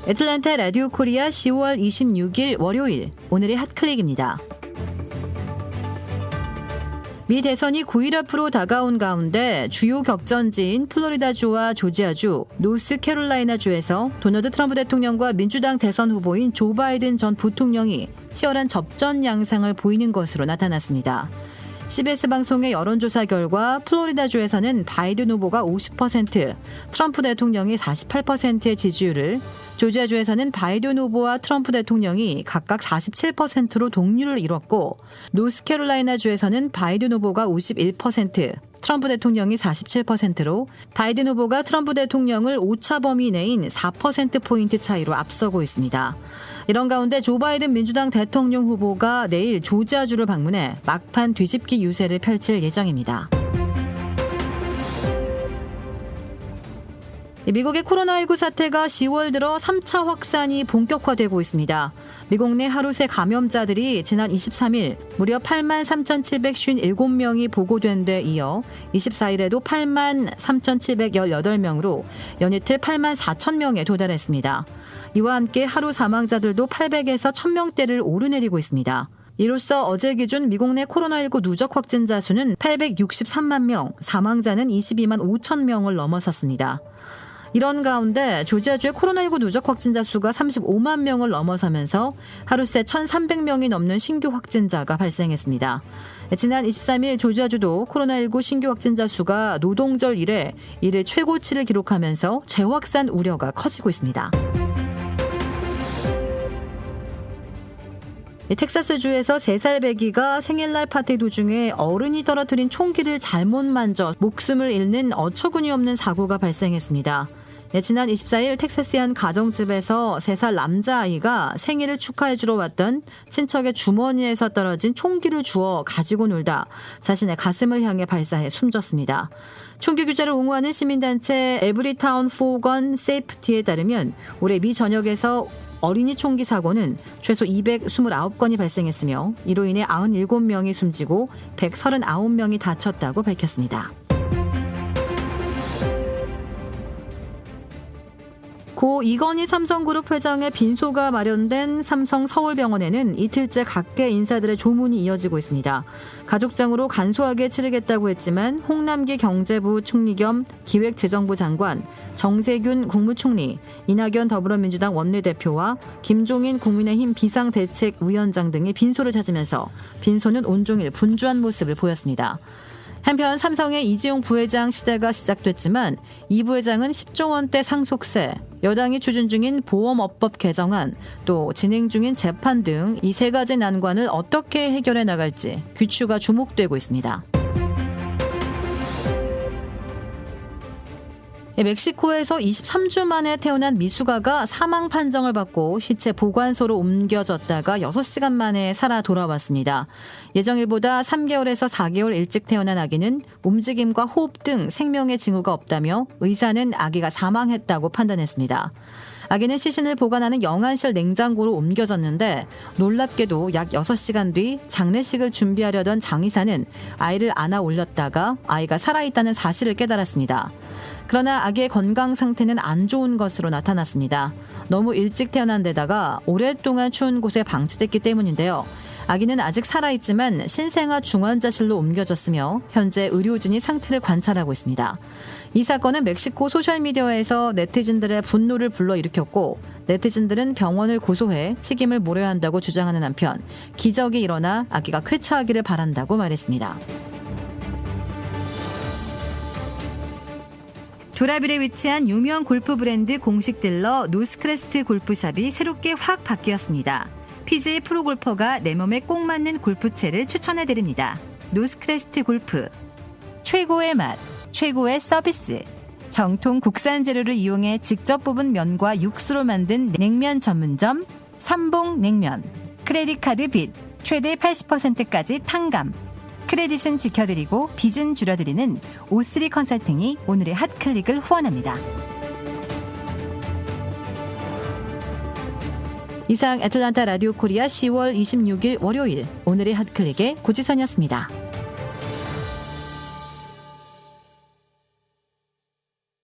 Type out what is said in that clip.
애틀랜타 라디오 코리아 10월 26일 월요일 오늘의 핫클릭입니다. 미 대선이 9일 앞으로 다가온 가운데 주요 격전지인 플로리다주와 조지아주, 노스캐롤라이나주에서 도널드 트럼프 대통령과 민주당 대선 후보인 조 바이든 전 부통령이 치열한 접전 양상을 보이는 것으로 나타났습니다. CBS 방송의 여론조사 결과 플로리다주에서는 바이든 후보가 50%, 트럼프 대통령이 48%의 지지율을, 조지아주에서는 바이든 후보와 트럼프 대통령이 각각 47%로 동률을 이뤘고, 노스캐롤라이나주에서는 바이든 후보가 51%, 트럼프 대통령이 47%로 바이든 후보가 트럼프 대통령을 오차 범위 내인 4%포인트 차이로 앞서고 있습니다. 이런 가운데 조 바이든 민주당 대통령 후보가 내일 조지아주를 방문해 막판 뒤집기 유세를 펼칠 예정입니다. 미국의 코로나19 사태가 10월 들어 3차 확산이 본격화되고 있습니다. 미국 내 하루 새 감염자들이 지난 23일 무려 83,757명이 보고된 데 이어 24일에도 83,718명으로 연이틀 84,000명에 도달했습니다. 이와 함께 하루 사망자들도 800에서 1,000명대를 오르내리고 있습니다. 이로써 어제 기준 미국 내 코로나19 누적 확진자 수는 863만 명, 사망자는 22만 5천 명을 넘어섰습니다. 이런 가운데 조지아주의 코로나19 누적 확진자 수가 35만 명을 넘어서면서 하루 새 1,300명이 넘는 신규 확진자가 발생했습니다. 지난 23일 조지아주도 코로나19 신규 확진자 수가 노동절 이래 이를 최고치를 기록하면서 재확산 우려가 커지고 있습니다. 텍사스주에서 3살 배기가 생일날 파티 도중에 어른이 떨어뜨린 총기를 잘못 만져 목숨을 잃는 어처구니 없는 사고가 발생했습니다. 지난 24일 텍사스의 한 가정집에서 3살 남자아이가 생일을 축하해주러 왔던 친척의 주머니에서 떨어진 총기를 주워 가지고 놀다 자신의 가슴을 향해 발사해 숨졌습니다. 총기 규제를 옹호하는 시민단체 에브리타운 포건 세이프티에 따르면 올해 미 전역에서 어린이 총기 사고는 최소 229건이 발생했으며 이로 인해 97명이 숨지고 139명이 다쳤다고 밝혔습니다. 고 이건희 삼성그룹 회장의 빈소가 마련된 삼성 서울병원에는 이틀째 각계 인사들의 조문이 이어지고 있습니다. 가족장으로 간소하게 치르겠다고 했지만 홍남기 경제부 총리 겸 기획재정부 장관, 정세균 국무총리, 이낙연 더불어민주당 원내대표와 김종인 국민의힘 비상대책위원장 등이 빈소를 찾으면서 빈소는 온종일 분주한 모습을 보였습니다. 한편 삼성의 이재용 부회장 시대가 시작됐지만 이 부회장은 10조 원대 상속세, 여당이 추진 중인 보험업법 개정안, 또 진행 중인 재판 등 이 3가지 난관을 어떻게 해결해 나갈지 귀추가 주목되고 있습니다. 멕시코에서 23주 만에 태어난 미숙아가 사망 판정을 받고 시체 보관소로 옮겨졌다가 6시간 만에 살아 돌아왔습니다. 예정일보다 3개월에서 4개월 일찍 태어난 아기는 움직임과 호흡 등 생명의 징후가 없다며 의사는 아기가 사망했다고 판단했습니다. 아기는 시신을 보관하는 영안실 냉장고로 옮겨졌는데 놀랍게도 약 6시간 뒤 장례식을 준비하려던 장의사는 아이를 안아 올렸다가 아이가 살아있다는 사실을 깨달았습니다. 그러나 아기의 건강 상태는 안 좋은 것으로 나타났습니다. 너무 일찍 태어난 데다가 오랫동안 추운 곳에 방치됐기 때문인데요. 아기는 아직 살아있지만 신생아 중환자실로 옮겨졌으며 현재 의료진이 상태를 관찰하고 있습니다. 이 사건은 멕시코 소셜미디어에서 네티즌들의 분노를 불러일으켰고 네티즌들은 병원을 고소해 책임을 물어야 한다고 주장하는 한편 기적이 일어나 아기가 쾌차하기를 바란다고 말했습니다. 도라빌에 위치한 유명 골프 브랜드 공식 딜러 노스크레스트 골프샵이 새롭게 확 바뀌었습니다. PGA 프로골퍼가 내 몸에 꼭 맞는 골프채를 추천해드립니다. 노스크레스트 골프. 최고의 맛, 최고의 서비스. 정통 국산 재료를 이용해 직접 뽑은 면과 육수로 만든 냉면 전문점 삼봉냉면. 크레딧 카드 빚 최대 80%까지 탕감. 크레딧은 지켜드리고 빚은 줄여드리는 O3 컨설팅이 오늘의 핫클릭을 후원합니다. 이상 애틀랜타 라디오 코리아 10월 26일 월요일 오늘의 핫클릭의 고지선이었습니다.